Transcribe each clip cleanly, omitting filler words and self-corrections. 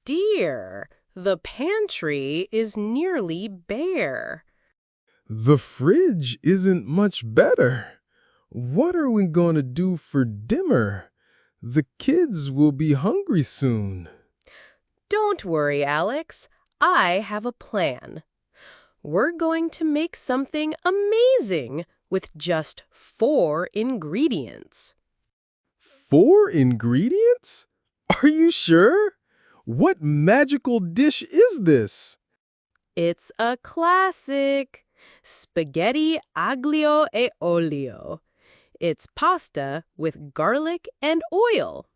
Dear, the pantry is nearly bare. The fridge isn't much better. What are we going to do for dinner? The kids will be hungry soon. Don't worry, Alex. I have a plan. We're going to make something amazing with just 4 ingredients. 4 ingredients? Are you sure? What magical dish is this? It's a classic. Spaghetti aglio e olio. It's pasta with garlic and oil.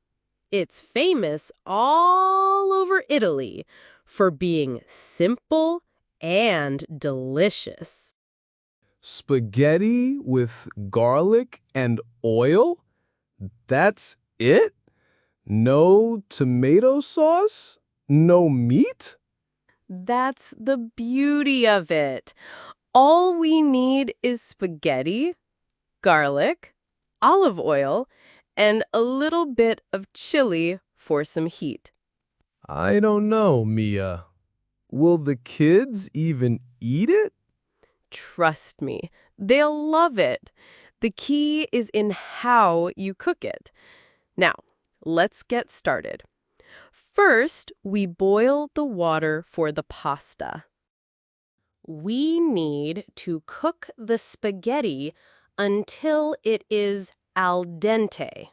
It's famous all over Italy for being simple and delicious. Spaghetti with garlic and oil? That's it? No tomato sauce? No meat? That's the beauty of it. All we need is spaghetti, garlic, olive oil, and a little bit of chili for some heat. I don't know, Mia. Will the kids even eat it? Trust me, they'll love it. The key is in how you cook it. Now, let's get started. First, we boil the water for the pasta. We need to cook the spaghetti until it is al dente.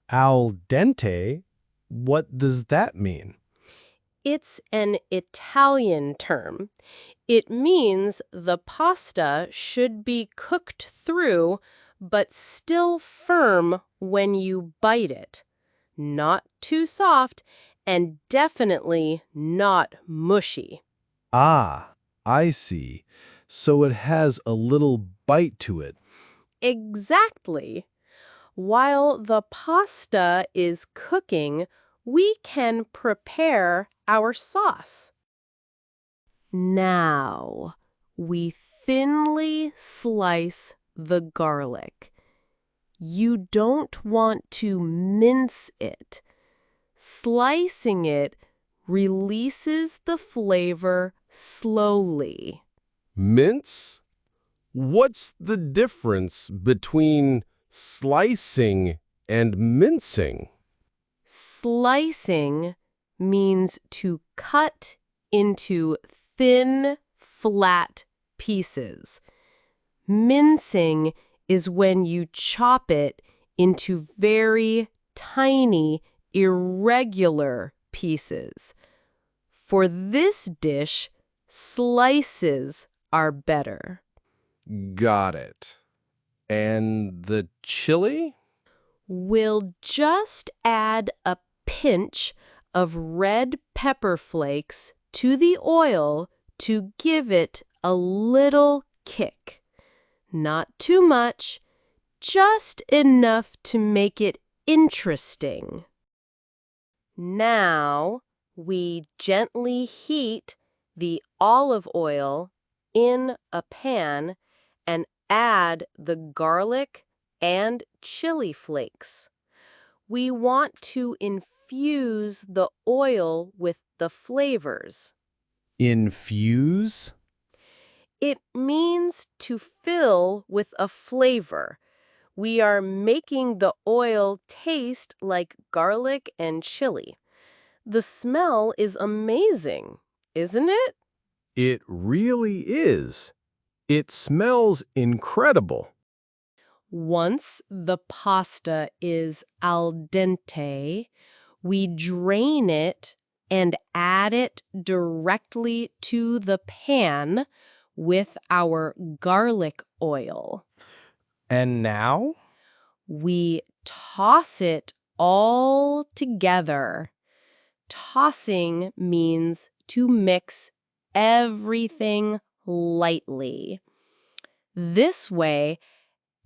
Al dente? What does that mean? It's an Italian term. It means the pasta should be cooked through, but still firm when you bite it. Not too soft, and definitely not mushy. Ah, I see. So it has a little bite to it. Exactly. While the pasta is cooking, we can prepare our sauce. Now, we thinly slice the garlic. You don't want to mince it. Slicing it releases the flavor slowly. Mince? What's the difference between slicing and mincing? Slicing means to cut into thin, flat pieces. Mincing is when you chop it into very tiny, irregular pieces. For this dish, slices are better. Got it. And the chili? We'll just add a pinch of red pepper flakes to the oil to give it a little kick. Not too much, just enough to make it interesting. Now, we gently heat the olive oil in a pan and add the garlic and chili flakes. We want to infuse the oil with the flavors. Infuse? It means to fill with a flavor. We are making the oil taste like garlic and chili. The smell is amazing, isn't it? It really is. It smells incredible. Once the pasta is al dente, we drain it and add it directly to the pan with our garlic oil. And now? We toss it all together. Tossing means to mix everything lightly. This way,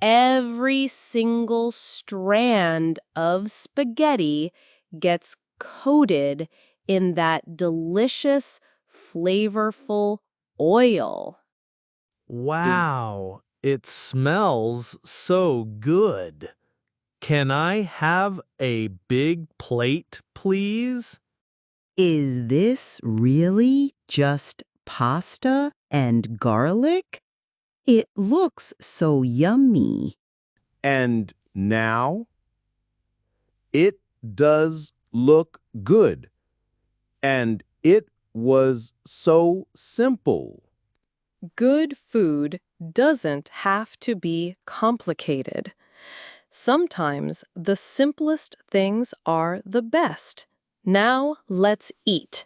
every single strand of spaghetti gets coated in that delicious, flavorful oil. Wow, it smells so good. Can I have a big plate, please? Is this really just pasta and garlic? It looks so yummy. And now? It does look good. And it was so simple. Good food doesn't have to be complicated. Sometimes the simplest things are the best. Now let's eat.